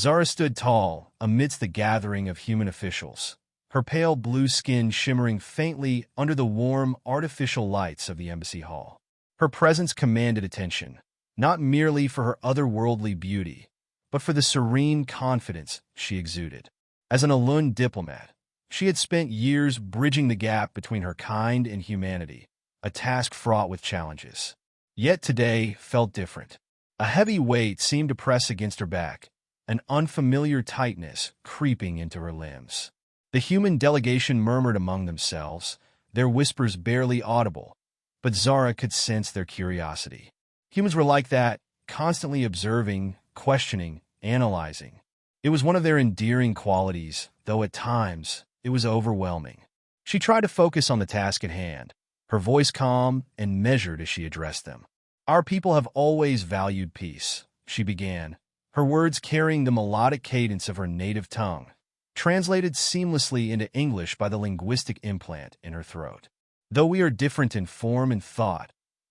Zara stood tall amidst the gathering of human officials, her pale blue skin shimmering faintly under the warm, artificial lights of the embassy hall. Her presence commanded attention, not merely for her otherworldly beauty, but for the serene confidence she exuded. As an Alun diplomat, she had spent years bridging the gap between her kind and humanity, a task fraught with challenges. Yet today felt different. A heavy weight seemed to press against her back, an unfamiliar tightness creeping into her limbs. The human delegation murmured among themselves, their whispers barely audible, but Zara could sense their curiosity. Humans were like that, constantly observing, questioning, analyzing. It was one of their endearing qualities, though at times it was overwhelming. She tried to focus on the task at hand, her voice calm and measured as she addressed them. "Our people have always valued peace," she began, her words carrying the melodic cadence of her native tongue, translated seamlessly into English by the linguistic implant in her throat. "Though we are different in form and thought,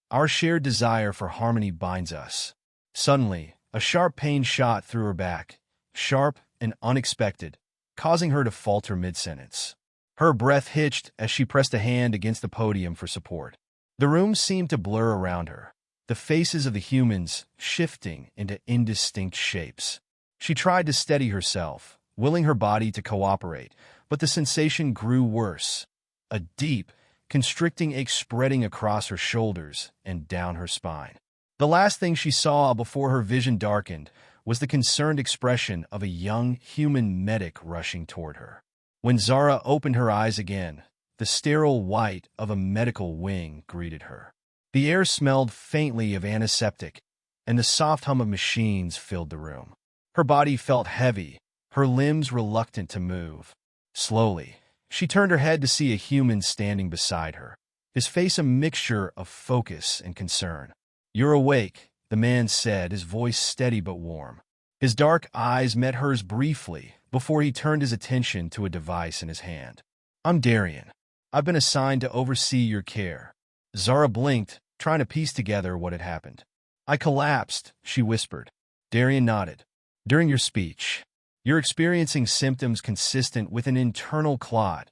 our shared desire for harmony binds us." Suddenly, a sharp pain shot through her back, sharp and unexpected, causing her to falter mid-sentence. Her breath hitched as she pressed a hand against the podium for support. The room seemed to blur around her, the faces of the humans shifting into indistinct shapes. She tried to steady herself, willing her body to cooperate, but the sensation grew worse. A deep, constricting ache spreading across her shoulders and down her spine. The last thing she saw before her vision darkened was the concerned expression of a young human medic rushing toward her. When Zara opened her eyes again, the sterile white of a medical wing greeted her. The air smelled faintly of antiseptic, and the soft hum of machines filled the room. Her body felt heavy, her limbs reluctant to move. Slowly, she turned her head to see a human standing beside her, his face a mixture of focus and concern. "You're awake," the man said, his voice steady but warm. His dark eyes met hers briefly before he turned his attention to a device in his hand. "I'm Darian. I've been assigned to oversee your care." Zara blinked, trying to piece together what had happened. "I collapsed," she whispered. Darian nodded. "During your speech, you're experiencing symptoms consistent with an internal clot,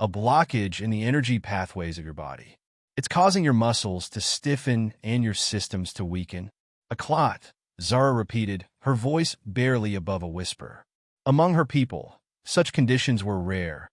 a blockage in the energy pathways of your body. It's causing your muscles to stiffen and your systems to weaken." "A clot," Zara repeated, her voice barely above a whisper. Among her people, such conditions were rare,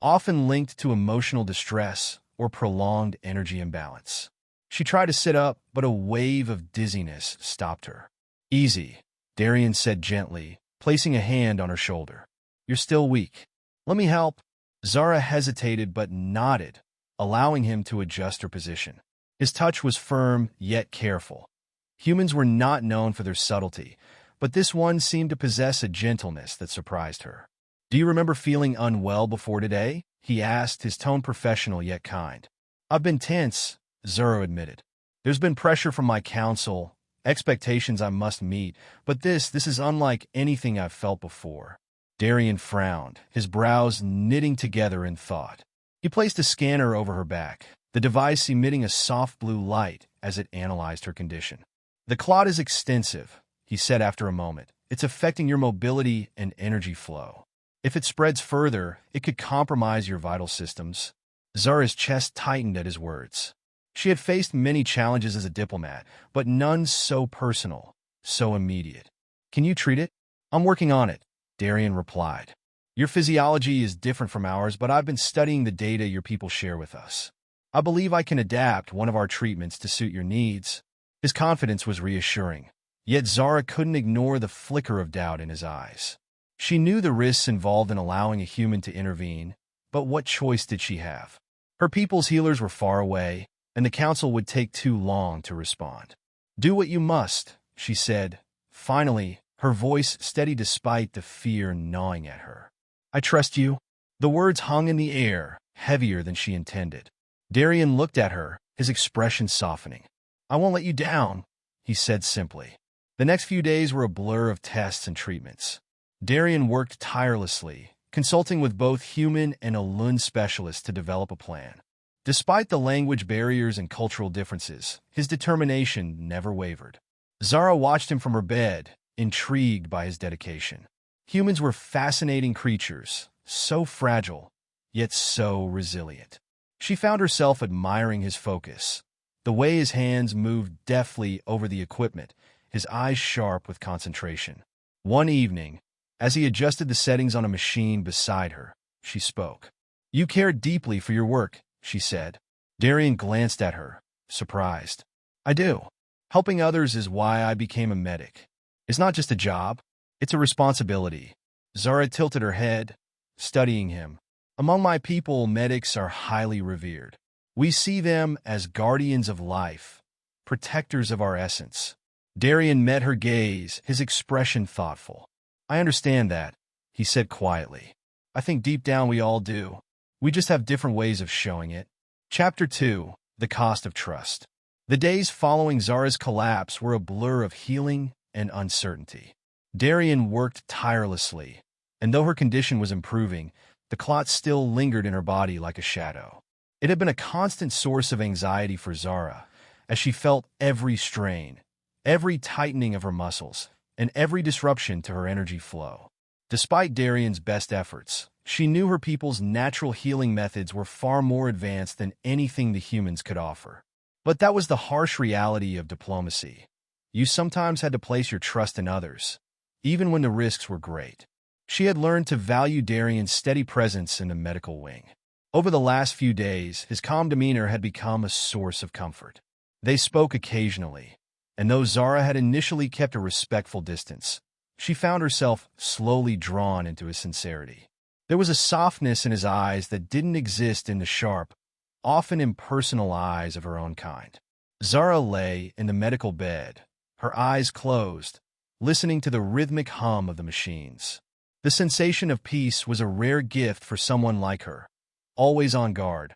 often linked to emotional distress or prolonged energy imbalance. She tried to sit up, but a wave of dizziness stopped her. "Easy," Darian said gently, placing a hand on her shoulder. "You're still weak. Let me help." Zara hesitated but nodded, allowing him to adjust her position. His touch was firm yet careful. Humans were not known for their subtlety, but this one seemed to possess a gentleness that surprised her. "Do you remember feeling unwell before today?" he asked, his tone professional yet kind. "I've been tense," Zara admitted. "There's been pressure from my council, expectations I must meet, but this is unlike anything I've felt before." Darian frowned, his brows knitting together in thought. He placed a scanner over her back, the device emitting a soft blue light as it analyzed her condition. "The clot is extensive," he said after a moment. "It's affecting your mobility and energy flow. If it spreads further, it could compromise your vital systems." Zara's chest tightened at his words. She had faced many challenges as a diplomat, but none so personal, so immediate. "Can you treat it?" "I'm working on it," Darian replied. "Your physiology is different from ours, but I've been studying the data your people share with us. I believe I can adapt one of our treatments to suit your needs." His confidence was reassuring, yet Zara couldn't ignore the flicker of doubt in his eyes. She knew the risks involved in allowing a human to intervene, but what choice did she have? Her people's healers were far away, and the council would take too long to respond. "Do what you must," she said, finally, her voice steady despite the fear gnawing at her. "I trust you." The words hung in the air, heavier than she intended. Darian looked at her, his expression softening. "I won't let you down," he said simply. The next few days were a blur of tests and treatments. Darian worked tirelessly, consulting with both human and Alun specialists to develop a plan. Despite the language barriers and cultural differences, his determination never wavered. Zara watched him from her bed, intrigued by his dedication. Humans were fascinating creatures, so fragile, yet so resilient. She found herself admiring his focus, the way his hands moved deftly over the equipment, his eyes sharp with concentration. One evening, as he adjusted the settings on a machine beside her, she spoke. "You care deeply for your work," she said. Darian glanced at her, surprised. "I do. Helping others is why I became a medic. It's not just a job, it's a responsibility." Zara tilted her head, studying him. "Among my people, medics are highly revered. We see them as guardians of life, protectors of our essence." Darian met her gaze, his expression thoughtful. "I understand that," he said quietly. "I think deep down we all do. We just have different ways of showing it." Chapter 2: The Cost of Trust. The days following Zara's collapse were a blur of healing and uncertainty. Darian worked tirelessly, and though her condition was improving, the clot still lingered in her body like a shadow. It had been a constant source of anxiety for Zara, as she felt every strain, every tightening of her muscles, and every disruption to her energy flow. Despite Darian's best efforts, she knew her people's natural healing methods were far more advanced than anything the humans could offer. But that was the harsh reality of diplomacy. You sometimes had to place your trust in others, even when the risks were great. She had learned to value Darian's steady presence in the medical wing. Over the last few days, his calm demeanor had become a source of comfort. They spoke occasionally, and though Zara had initially kept a respectful distance, she found herself slowly drawn into his sincerity. There was a softness in his eyes that didn't exist in the sharp, often impersonal eyes of her own kind. Zara lay in the medical bed, her eyes closed, listening to the rhythmic hum of the machines. The sensation of peace was a rare gift for someone like her, always on guard,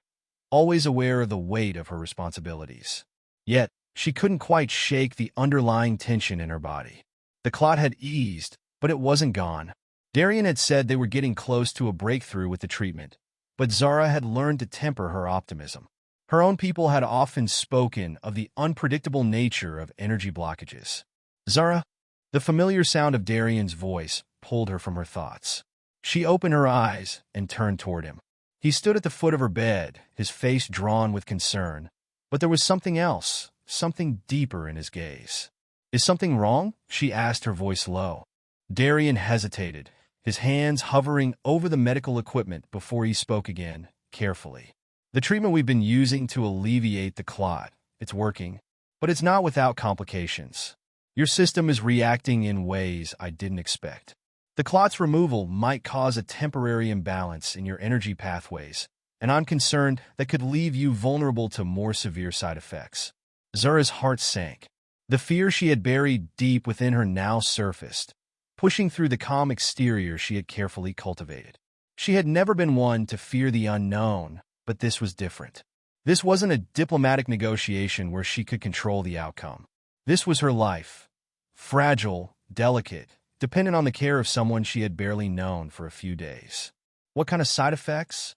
always aware of the weight of her responsibilities. Yet, she couldn't quite shake the underlying tension in her body. The clot had eased, but it wasn't gone. Darian had said they were getting close to a breakthrough with the treatment, but Zara had learned to temper her optimism. Her own people had often spoken of the unpredictable nature of energy blockages. "Zara?" The familiar sound of Darian's voice pulled her from her thoughts. She opened her eyes and turned toward him. He stood at the foot of her bed, his face drawn with concern, but there was something else, something deeper in his gaze. "Is something wrong?" she asked, her voice low. Darian hesitated, his hands hovering over the medical equipment before he spoke again, carefully. "The treatment we've been using to alleviate the clot, it's working, but it's not without complications. Your system is reacting in ways I didn't expect. The clot's removal might cause a temporary imbalance in your energy pathways, and I'm concerned that could leave you vulnerable to more severe side effects." Zara's heart sank. The fear she had buried deep within her now surfaced, pushing through the calm exterior she had carefully cultivated. She had never been one to fear the unknown, but this was different. This wasn't a diplomatic negotiation where she could control the outcome. This was her life, fragile, delicate, dependent on the care of someone she had barely known for a few days. "What kind of side effects?"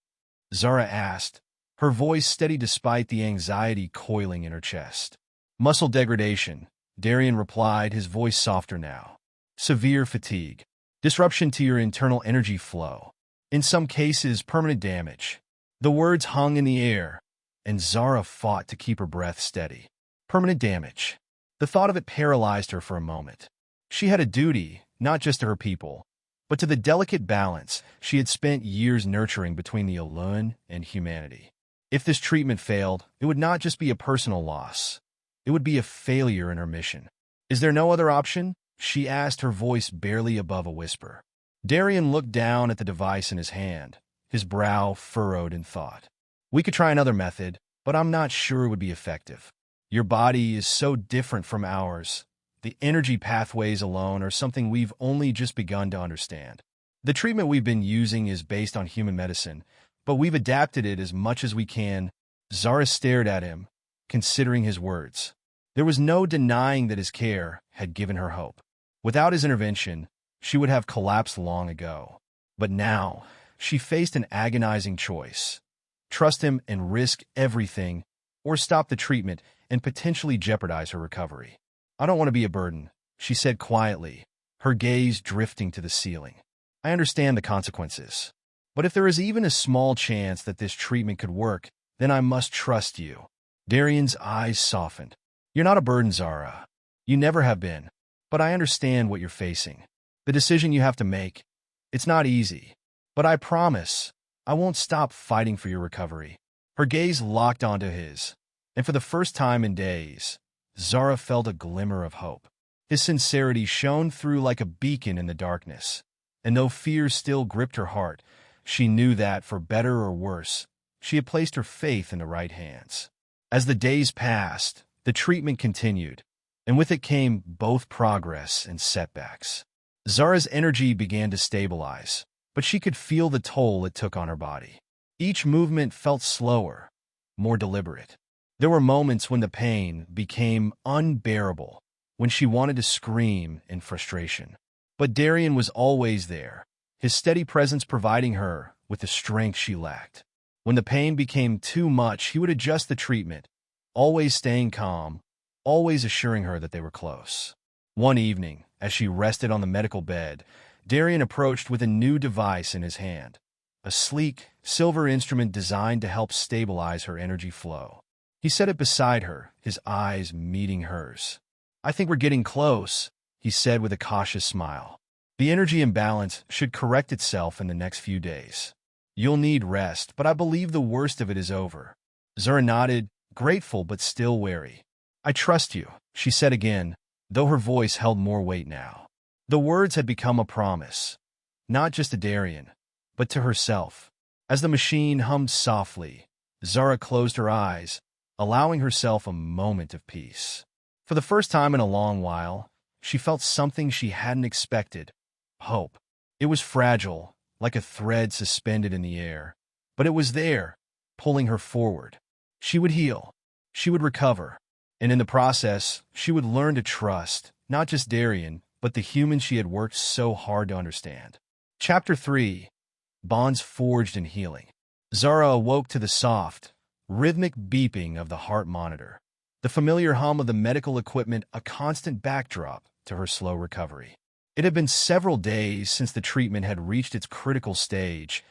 Zara asked, her voice steady despite the anxiety coiling in her chest. "Muscle degradation," Darian replied, his voice softer now. "Severe fatigue, disruption to your internal energy flow. In some cases, permanent damage." The words hung in the air, and Zara fought to keep her breath steady. Permanent damage. The thought of it paralyzed her for a moment. She had a duty, not just to her people, but to the delicate balance she had spent years nurturing between the Elun and humanity. If this treatment failed, it would not just be a personal loss. It would be a failure in her mission. "Is there no other option?" she asked, her voice barely above a whisper. Darian looked down at the device in his hand, his brow furrowed in thought. "We could try another method, but I'm not sure it would be effective. Your body is so different from ours. The energy pathways alone are something we've only just begun to understand. The treatment we've been using is based on human medicine, but we've adapted it as much as we can." Zara stared at him, considering his words. There was no denying that his care had given her hope. Without his intervention, she would have collapsed long ago. But now, she faced an agonizing choice. Trust him and risk everything, or stop the treatment and potentially jeopardize her recovery. "I don't want to be a burden," she said quietly, her gaze drifting to the ceiling. I understand the consequences. But if there is even a small chance that this treatment could work, then I must trust you. Darian's eyes softened. You're not a burden, Zara. You never have been. But I understand what you're facing. The decision you have to make. It's not easy. But I promise, I won't stop fighting for your recovery. Her gaze locked onto his. And for the first time in days, Zara felt a glimmer of hope. His sincerity shone through like a beacon in the darkness. And though fear still gripped her heart, she knew that, for better or worse, she had placed her faith in the right hands. As the days passed, the treatment continued, and with it came both progress and setbacks. Zara's energy began to stabilize, but she could feel the toll it took on her body. Each movement felt slower, more deliberate. There were moments when the pain became unbearable, when she wanted to scream in frustration. But Darian was always there, his steady presence providing her with the strength she lacked. When the pain became too much, he would adjust the treatment, always staying calm, always assuring her that they were close. One evening, as she rested on the medical bed, Darian approached with a new device in his hand, a sleek, silver instrument designed to help stabilize her energy flow. He set it beside her, his eyes meeting hers. I think we're getting close, he said with a cautious smile. The energy imbalance should correct itself in the next few days. You'll need rest, but I believe the worst of it is over. Zara nodded, grateful but still wary. I trust you, she said again, though her voice held more weight now. The words had become a promise, not just to Darian, but to herself. As the machine hummed softly, Zara closed her eyes, allowing herself a moment of peace. For the first time in a long while, she felt something she hadn't expected: hope. It was fragile, like a thread suspended in the air, but it was there, pulling her forward. She would heal. She would recover. And in the process, she would learn to trust, not just Darian, but the human she had worked so hard to understand. Chapter 3. Bonds Forged in Healing. Zara awoke to the soft, rhythmic beeping of the heart monitor, the familiar hum of the medical equipment a constant backdrop to her slow recovery. It had been several days since the treatment had reached its critical stage,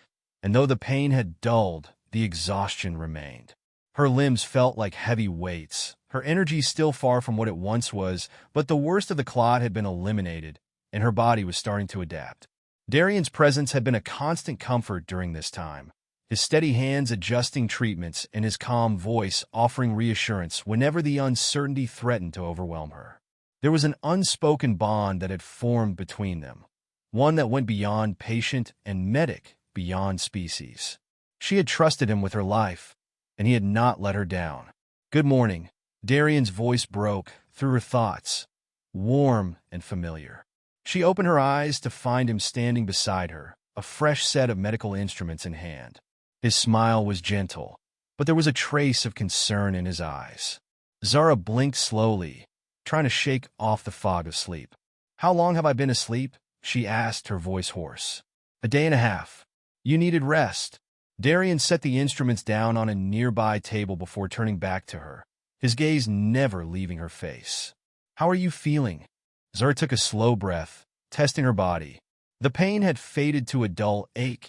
and though the pain had dulled, the exhaustion remained. Her limbs felt like heavy weights, her energy still far from what it once was, but the worst of the clot had been eliminated, and her body was starting to adapt. Darian's presence had been a constant comfort during this time, his steady hands adjusting treatments and his calm voice offering reassurance whenever the uncertainty threatened to overwhelm her. There was an unspoken bond that had formed between them, one that went beyond patient and medic, beyond species. She had trusted him with her life, and he had not let her down. Good morning. Darian's voice broke through her thoughts, warm and familiar. She opened her eyes to find him standing beside her, a fresh set of medical instruments in hand. His smile was gentle, but there was a trace of concern in his eyes. Zara blinked slowly, trying to shake off the fog of sleep. How long have I been asleep? She asked, her voice hoarse. A day and a half. You needed rest. Darian set the instruments down on a nearby table before turning back to her, his gaze never leaving her face. How are you feeling? Zara took a slow breath, testing her body. The pain had faded to a dull ache,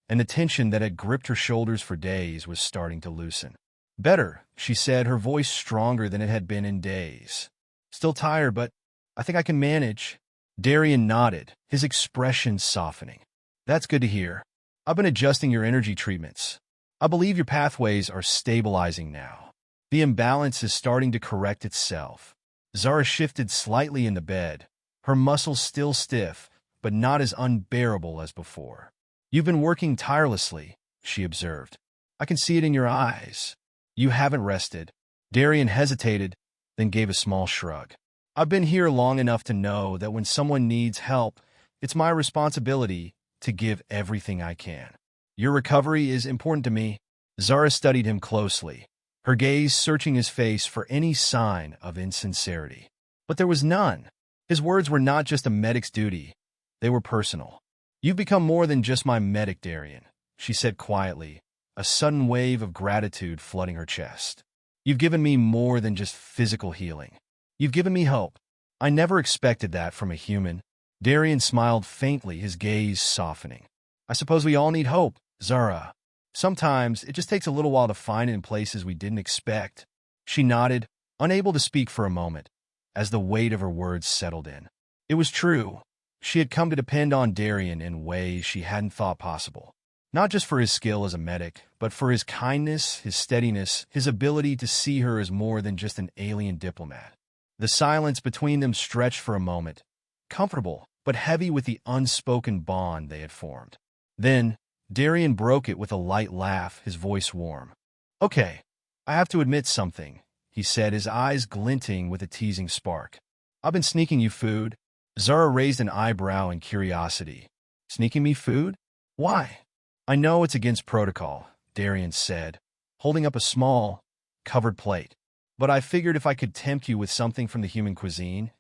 and the tension that had gripped her shoulders for days was starting to loosen. Better, she said, her voice stronger than it had been in days. Still tired, but I think I can manage. Darian nodded, his expression softening. That's good to hear. I've been adjusting your energy treatments. I believe your pathways are stabilizing now. The imbalance is starting to correct itself. Zara shifted slightly in the bed, her muscles still stiff, but not as unbearable as before. You've been working tirelessly, she observed. I can see it in your eyes. You haven't rested. Darian hesitated, then gave a small shrug. I've been here long enough to know that when someone needs help, it's my responsibility to give everything I can. Your recovery is important to me. Zara studied him closely, her gaze searching his face for any sign of insincerity. But there was none. His words were not just a medic's duty. They were personal. You've become more than just my medic, Darian, she said quietly, a sudden wave of gratitude flooding her chest. You've given me more than just physical healing. You've given me hope. I never expected that from a human. Darian smiled faintly, his gaze softening. I suppose we all need hope, Zara. Sometimes it just takes a little while to find it in places we didn't expect. She nodded, unable to speak for a moment, as the weight of her words settled in. It was true. She had come to depend on Darian in ways she hadn't thought possible. Not just for his skill as a medic, but for his kindness, his steadiness, his ability to see her as more than just an alien diplomat. The silence between them stretched for a moment, comfortable, but heavy with the unspoken bond they had formed. Then, Darian broke it with a light laugh, his voice warm. Okay, I have to admit something, he said, his eyes glinting with a teasing spark. I've been sneaking you food. Zara raised an eyebrow in curiosity. Sneaking me food? Why? I know it's against protocol, Darian said, holding up a small, covered plate. But I figured if I could tempt you with something from the human cuisine,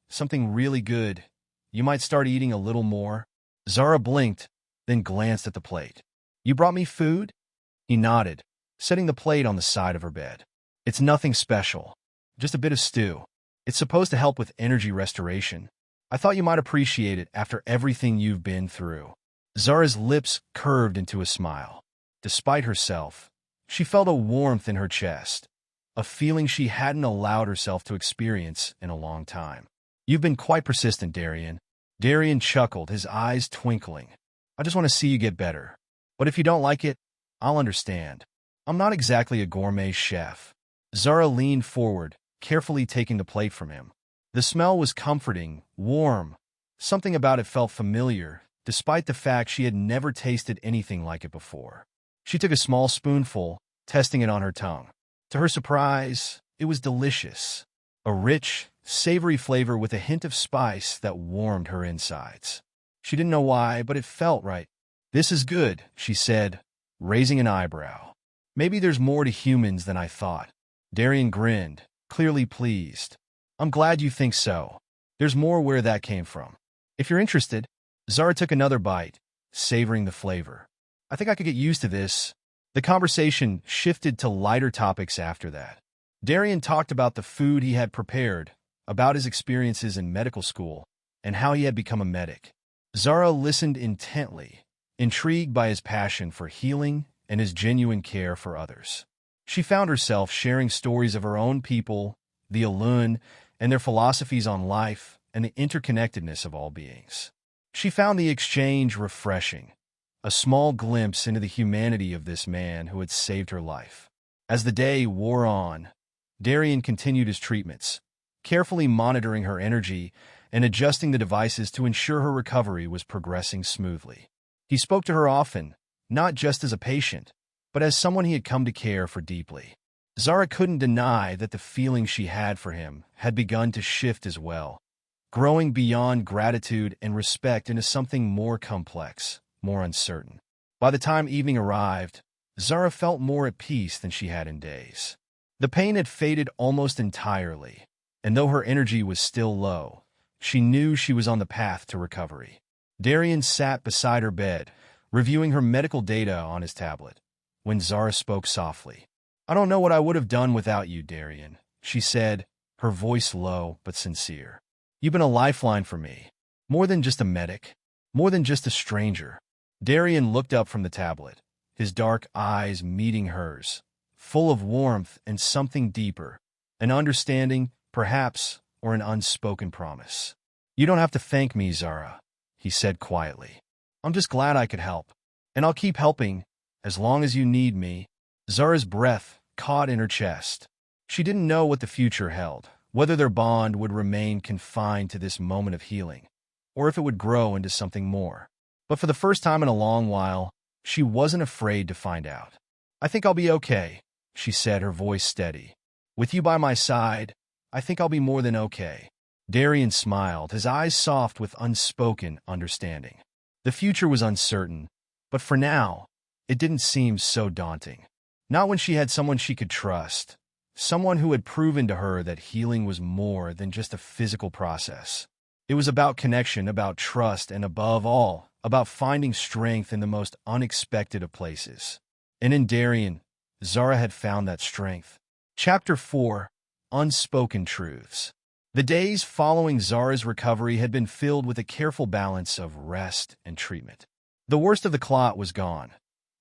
something really good, you might start eating a little more. Zara blinked, then glanced at the plate. You brought me food? He nodded, setting the plate on the side of her bed. It's nothing special, just a bit of stew. It's supposed to help with energy restoration. I thought you might appreciate it after everything you've been through. Zara's lips curved into a smile. Despite herself, she felt a warmth in her chest, a feeling she hadn't allowed herself to experience in a long time. You've been quite persistent, Darian. Darian chuckled, his eyes twinkling. I just want to see you get better. But if you don't like it, I'll understand. I'm not exactly a gourmet chef. Zara leaned forward, carefully taking the plate from him. The smell was comforting, warm. Something about it felt familiar, despite the fact she had never tasted anything like it before. She took a small spoonful, testing it on her tongue. To her surprise, it was delicious. A rich, savory flavor with a hint of spice that warmed her insides. She didn't know why, but it felt right. This is good, she said, raising an eyebrow. Maybe there's more to humans than I thought. Darian grinned, clearly pleased. I'm glad you think so. There's more where that came from. If you're interested, Zara took another bite, savoring the flavor. I think I could get used to this. The conversation shifted to lighter topics after that. Darian talked about the food he had prepared, about his experiences in medical school, and how he had become a medic. Zara listened intently, intrigued by his passion for healing and his genuine care for others. She found herself sharing stories of her own people, the Alun, and their philosophies on life and the interconnectedness of all beings. She found the exchange refreshing, a small glimpse into the humanity of this man who had saved her life. As the day wore on, Darian continued his treatments, carefully monitoring her energy and adjusting the devices to ensure her recovery was progressing smoothly. He spoke to her often, not just as a patient, but as someone he had come to care for deeply. Zara couldn't deny that the feeling she had for him had begun to shift as well, growing beyond gratitude and respect into something more complex, more uncertain. By the time evening arrived, Zara felt more at peace than she had in days. The pain had faded almost entirely, and though her energy was still low, she knew she was on the path to recovery. Darian sat beside her bed, reviewing her medical data on his tablet, when Zara spoke softly. I don't know what I would have done without you, Darian, she said, her voice low but sincere. You've been a lifeline for me, more than just a medic, more than just a stranger. Darian looked up from the tablet, his dark eyes meeting hers, full of warmth and something deeper, an understanding, perhaps, or an unspoken promise. You don't have to thank me, Zara, he said quietly. I'm just glad I could help, and I'll keep helping as long as you need me. Zara's breath caught in her chest. She didn't know what the future held, whether their bond would remain confined to this moment of healing, or if it would grow into something more. But for the first time in a long while, she wasn't afraid to find out. I think I'll be okay, she said, her voice steady. With you by my side, I think I'll be more than okay. Darian smiled, his eyes soft with unspoken understanding. The future was uncertain, but for now, it didn't seem so daunting. Not when she had someone she could trust, someone who had proven to her that healing was more than just a physical process. It was about connection, about trust, and above all, about finding strength in the most unexpected of places. And in Darian, Zara had found that strength. Chapter 4: Unspoken Truths. The days following Zara's recovery had been filled with a careful balance of rest and treatment. The worst of the clot was gone,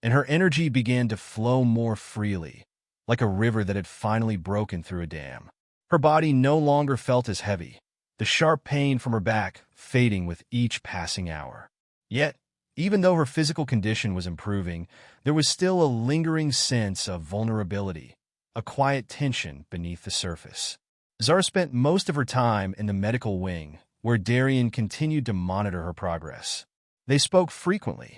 and her energy began to flow more freely, like a river that had finally broken through a dam. Her body no longer felt as heavy, the sharp pain from her back fading with each passing hour. Yet, even though her physical condition was improving, there was still a lingering sense of vulnerability, a quiet tension beneath the surface. Zara spent most of her time in the medical wing, where Darian continued to monitor her progress. They spoke frequently,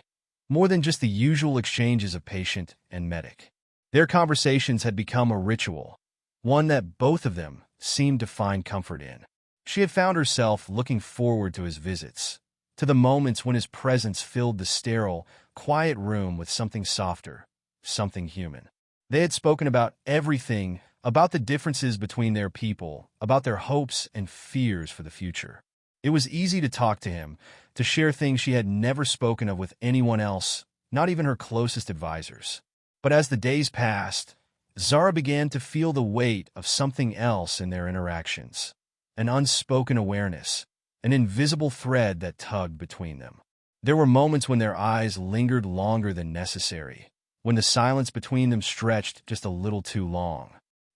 more than just the usual exchanges of patient and medic. Their conversations had become a ritual, one that both of them seemed to find comfort in. She had found herself looking forward to his visits, to the moments when his presence filled the sterile, quiet room with something softer, something human. They had spoken about everything, about the differences between their people, about their hopes and fears for the future. It was easy to talk to him, to share things she had never spoken of with anyone else, not even her closest advisors. But as the days passed, Zara began to feel the weight of something else in their interactions, an unspoken awareness, an invisible thread that tugged between them. There were moments when their eyes lingered longer than necessary, when the silence between them stretched just a little too long.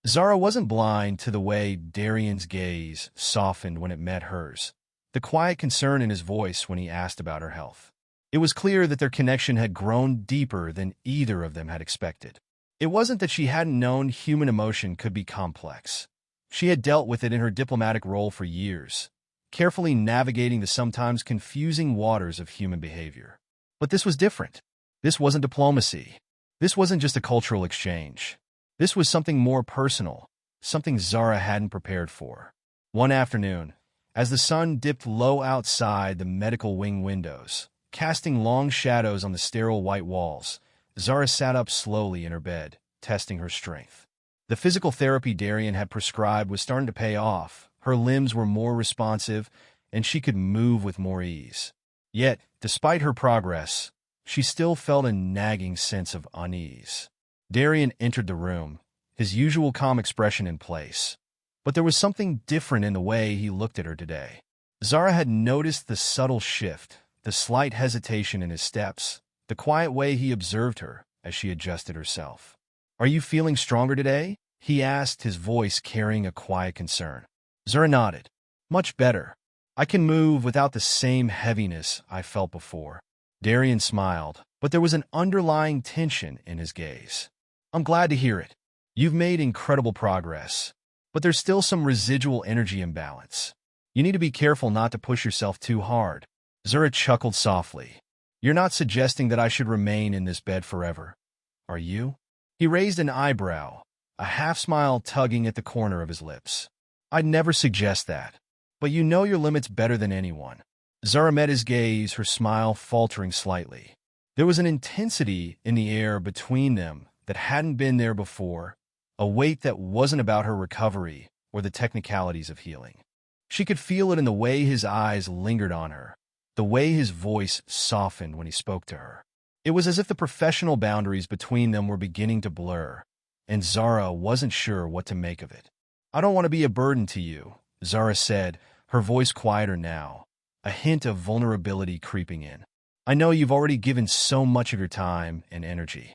Zara wasn't blind to the way Darian's gaze softened when it met hers, the quiet concern in his voice when he asked about her health. It was clear that their connection had grown deeper than either of them had expected. It wasn't that she hadn't known human emotion could be complex. She had dealt with it in her diplomatic role for years, carefully navigating the sometimes confusing waters of human behavior. But this was different. This wasn't diplomacy. This wasn't just a cultural exchange. This was something more personal, something Zara hadn't prepared for. One afternoon, as the sun dipped low outside the medical wing windows, casting long shadows on the sterile white walls, Zara sat up slowly in her bed, testing her strength. The physical therapy Darian had prescribed was starting to pay off. Her limbs were more responsive, and she could move with more ease. Yet, despite her progress, she still felt a nagging sense of unease. Darian entered the room, his usual calm expression in place. But there was something different in the way he looked at her today. Zara had noticed the subtle shift, the slight hesitation in his steps, the quiet way he observed her as she adjusted herself. "Are you feeling stronger today?" he asked, his voice carrying a quiet concern. Zara nodded. "Much better. I can move without the same heaviness I felt before." Darian smiled, but there was an underlying tension in his gaze. "I'm glad to hear it. You've made incredible progress, but there's still some residual energy imbalance. You need to be careful not to push yourself too hard." Zara chuckled softly. "You're not suggesting that I should remain in this bed forever, are you?" He raised an eyebrow, a half-smile tugging at the corner of his lips. "I'd never suggest that, but you know your limits better than anyone." Zara met his gaze, her smile faltering slightly. There was an intensity in the air between them that hadn't been there before, a weight that wasn't about her recovery or the technicalities of healing. She could feel it in the way his eyes lingered on her, the way his voice softened when he spoke to her. It was as if the professional boundaries between them were beginning to blur, and Zara wasn't sure what to make of it. "I don't want to be a burden to you," Zara said, her voice quieter now, a hint of vulnerability creeping in. "I know you've already given so much of your time and energy."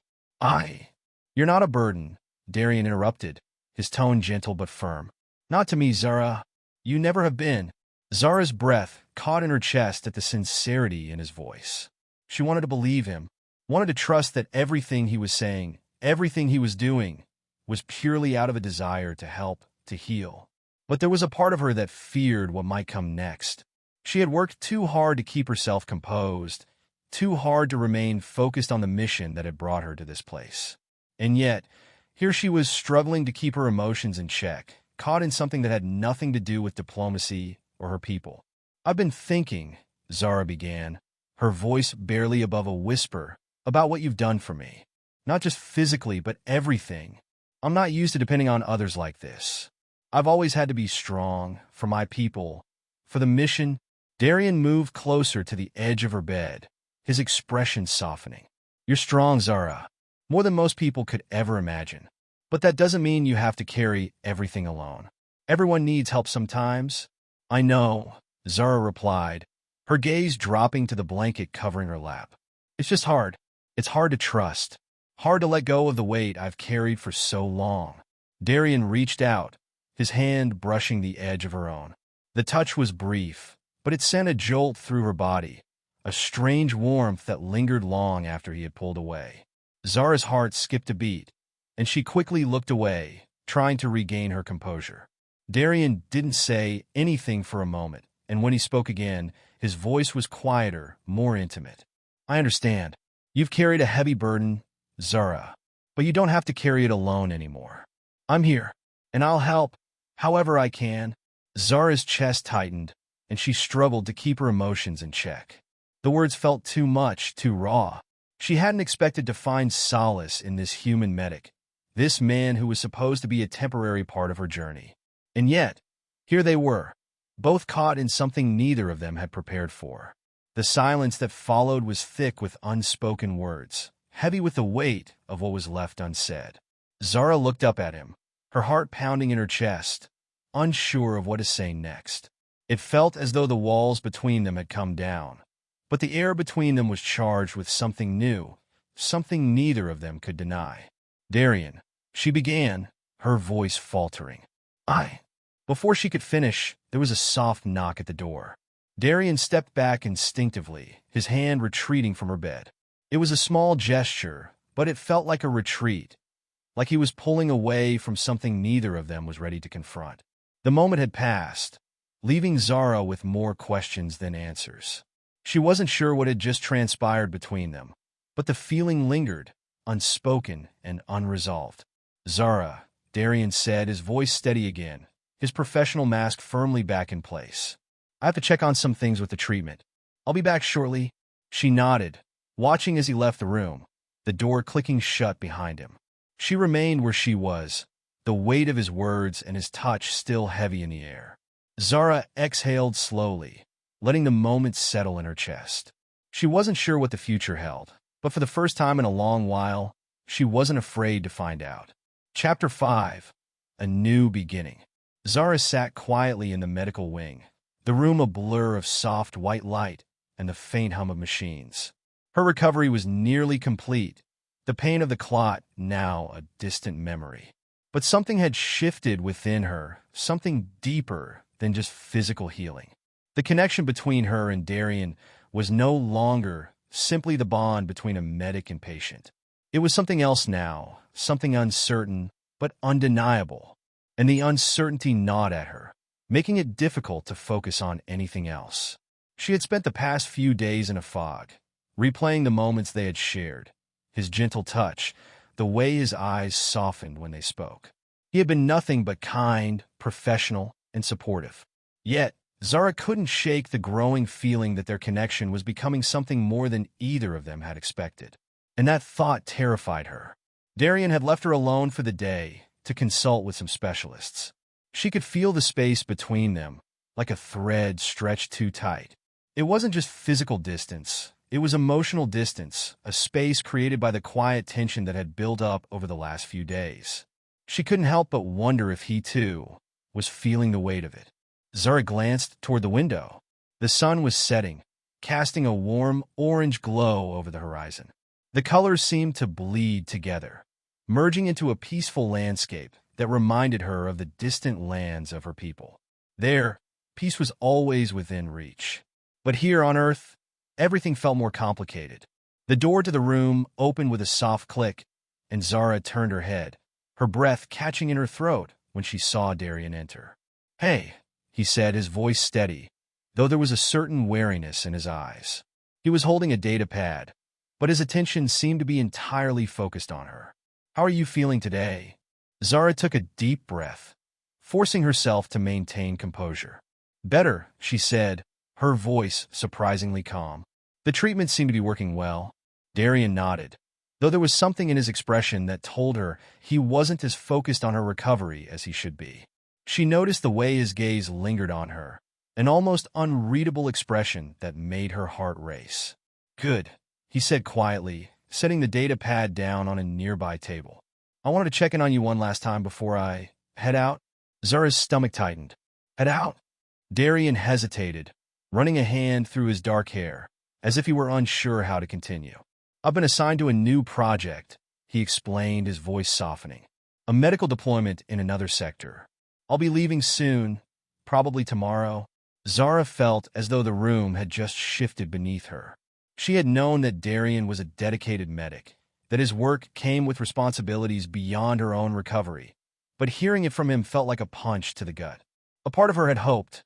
"You're not a burden," Darian interrupted, his tone gentle but firm. "Not to me, Zara. You never have been." Zara's breath caught in her chest at the sincerity in his voice. She wanted to believe him, wanted to trust that everything he was saying, everything he was doing, was purely out of a desire to help, to heal. But there was a part of her that feared what might come next. She had worked too hard to keep herself composed, too hard to remain focused on the mission that had brought her to this place. And yet, here she was struggling to keep her emotions in check, caught in something that had nothing to do with diplomacy or her people. "I've been thinking," Zara began, her voice barely above a whisper, "about what you've done for me. Not just physically, but everything. I'm not used to depending on others like this. I've always had to be strong, for my people, for the mission." Darian moved closer to the edge of her bed, his expression softening. "You're strong, Zara, more than most people could ever imagine. But that doesn't mean you have to carry everything alone. Everyone needs help sometimes. I know, Zara replied, her gaze dropping to the blanket covering her lap. It's just hard. It's hard to trust. Hard to let go of the weight I've carried for so long. Darian reached out, his hand brushing the edge of her own. The touch was brief, but it sent a jolt through her body, a strange warmth that lingered long after he had pulled away. Zara's heart skipped a beat, and she quickly looked away, trying to regain her composure. Darian didn't say anything for a moment, and when he spoke again, his voice was quieter, more intimate. I understand. You've carried a heavy burden, Zara, but you don't have to carry it alone anymore. I'm here, and I'll help, however I can. Zara's chest tightened, and she struggled to keep her emotions in check. The words felt too much, too raw. She hadn't expected to find solace in this human medic, this man who was supposed to be a temporary part of her journey. And yet, here they were, both caught in something neither of them had prepared for. The silence that followed was thick with unspoken words, heavy with the weight of what was left unsaid. Zara looked up at him, her heart pounding in her chest, unsure of what to say next. It felt as though the walls between them had come down, but the air between them was charged with something new, something neither of them could deny. Darian, she began, her voice faltering. Before she could finish, there was a soft knock at the door. Darian stepped back instinctively, his hand retreating from her bed. It was a small gesture, but it felt like a retreat, like he was pulling away from something neither of them was ready to confront. The moment had passed, leaving Zara with more questions than answers. She wasn't sure what had just transpired between them, but the feeling lingered, unspoken and unresolved. Zara, Darian said, his voice steady again, his professional mask firmly back in place. I have to check on some things with the treatment. I'll be back shortly. She nodded, watching as he left the room, the door clicking shut behind him. She remained where she was, the weight of his words and his touch still heavy in the air. Zara exhaled slowly, letting the moment settle in her chest. She wasn't sure what the future held, but for the first time in a long while, she wasn't afraid to find out. Chapter 5. A New Beginning. Zara sat quietly in the medical wing, the room a blur of soft white light and the faint hum of machines. Her recovery was nearly complete, the pain of the clot now a distant memory. But something had shifted within her, something deeper than just physical healing. The connection between her and Darian was no longer simply the bond between a medic and patient. It was something else now, something uncertain but undeniable, and the uncertainty gnawed at her, making it difficult to focus on anything else. She had spent the past few days in a fog, replaying the moments they had shared, his gentle touch, the way his eyes softened when they spoke. He had been nothing but kind, professional, and supportive. Yet, Zara couldn't shake the growing feeling that their connection was becoming something more than either of them had expected. And that thought terrified her. Darian had left her alone for the day to consult with some specialists. She could feel the space between them, like a thread stretched too tight. It wasn't just physical distance, it was emotional distance, a space created by the quiet tension that had built up over the last few days. She couldn't help but wonder if he, too, was feeling the weight of it. Zara glanced toward the window. The sun was setting, casting a warm orange glow over the horizon. The colors seemed to bleed together, merging into a peaceful landscape that reminded her of the distant lands of her people. There, peace was always within reach. But here on Earth, everything felt more complicated. The door to the room opened with a soft click, and Zara turned her head, her breath catching in her throat when she saw Darian enter. "Hey," he said, his voice steady, though there was a certain wariness in his eyes. He was holding a data pad, but his attention seemed to be entirely focused on her. "How are you feeling today?" Zara took a deep breath, forcing herself to maintain composure. "Better," she said, her voice surprisingly calm. "The treatment seemed to be working well." Darian nodded, though there was something in his expression that told her he wasn't as focused on her recovery as he should be. She noticed the way his gaze lingered on her, an almost unreadable expression that made her heart race. "Good," he said quietly, setting the data pad down on a nearby table. "I wanted to check in on you one last time before I head out." Zara's stomach tightened. Head out. Darian hesitated, running a hand through his dark hair, as if he were unsure how to continue. I've been assigned to a new project, he explained, his voice softening. A medical deployment in another sector. I'll be leaving soon, probably tomorrow. Zara felt as though the room had just shifted beneath her. She had known that Darian was a dedicated medic, that his work came with responsibilities beyond her own recovery, but hearing it from him felt like a punch to the gut. A part of her had hoped,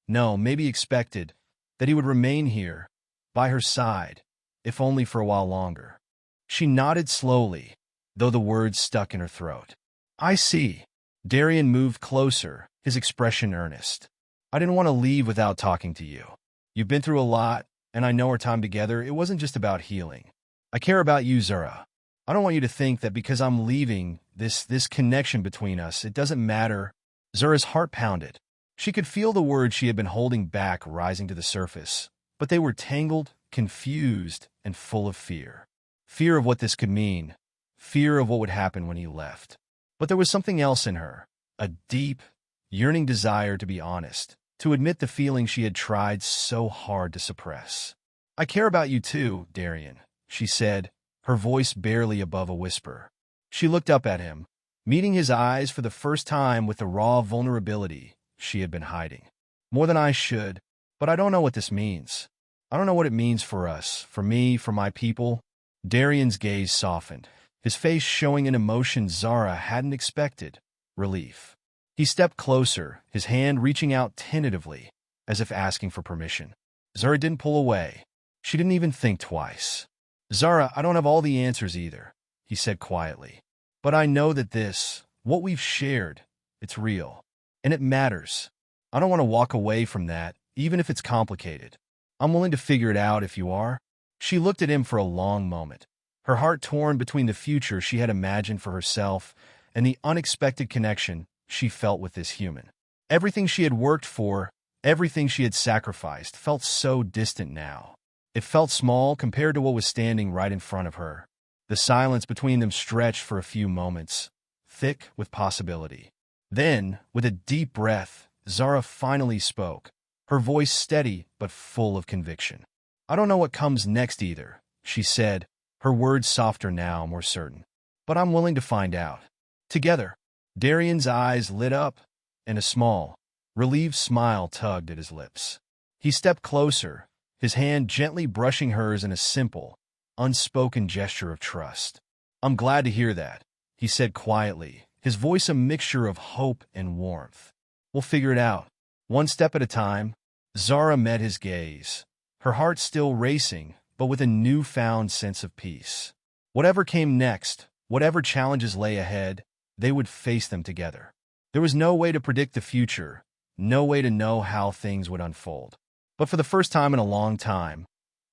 no, maybe expected, that he would remain here, by her side, if only for a while longer. She nodded slowly, though the words stuck in her throat. I see. Darian moved closer, his expression earnest. I didn't want to leave without talking to you. You've been through a lot, and I know our time together, it wasn't just about healing. I care about you, Zara. I don't want you to think that because I'm leaving, this connection between us, it doesn't matter. Zara's heart pounded. She could feel the words she had been holding back rising to the surface, but they were tangled, confused, and full of fear. Fear of what this could mean. Fear of what would happen when he left. But there was something else in her, a deep, yearning desire to be honest, to admit the feeling she had tried so hard to suppress. I care about you too, Darian, she said, her voice barely above a whisper. She looked up at him, meeting his eyes for the first time with the raw vulnerability she had been hiding. More than I should, but I don't know what this means. I don't know what it means for us, for me, for my people. Darian's gaze softened, his face showing an emotion Zara hadn't expected, relief. He stepped closer, his hand reaching out tentatively, as if asking for permission. Zara didn't pull away. She didn't even think twice. Zara, I don't have all the answers either, he said quietly. But I know that what we've shared, it's real. And it matters. I don't want to walk away from that, even if it's complicated. I'm willing to figure it out if you are. She looked at him for a long moment, her heart torn between the future she had imagined for herself and the unexpected connection she felt with this human. Everything she had worked for, everything she had sacrificed, felt so distant now. It felt small compared to what was standing right in front of her. The silence between them stretched for a few moments, thick with possibility. Then, with a deep breath, Zara finally spoke, her voice steady but full of conviction. I don't know what comes next either, she said, her words softer now, more certain. But I'm willing to find out. Together. Darian's eyes lit up, and a small, relieved smile tugged at his lips. He stepped closer, his hand gently brushing hers in a simple, unspoken gesture of trust. I'm glad to hear that, he said quietly, his voice a mixture of hope and warmth. We'll figure it out. One step at a time. Zara met his gaze, her heart still racing, but with a newfound sense of peace. Whatever came next, whatever challenges lay ahead, they would face them together. There was no way to predict the future, no way to know how things would unfold. But for the first time in a long time,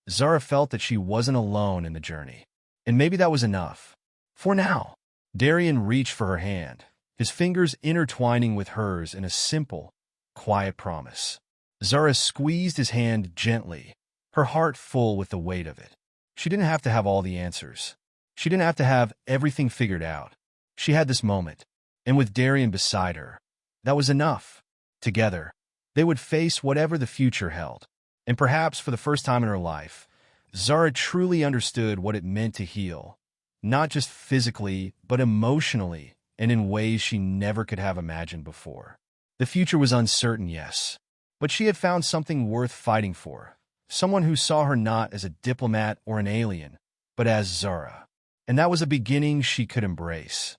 Zara felt that she wasn't alone in the journey. And maybe that was enough. For now. Darian reached for her hand, his fingers intertwining with hers in a simple, quiet promise. Zara squeezed his hand gently, her heart full with the weight of it. She didn't have to have all the answers. She didn't have to have everything figured out. She had this moment, and with Darian beside her, that was enough. Together, they would face whatever the future held. And perhaps for the first time in her life, Zara truly understood what it meant to heal, not just physically, but emotionally, and in ways she never could have imagined before. The future was uncertain, yes, but she had found something worth fighting for, someone who saw her not as a diplomat or an alien, but as Zara. And that was a beginning she could embrace.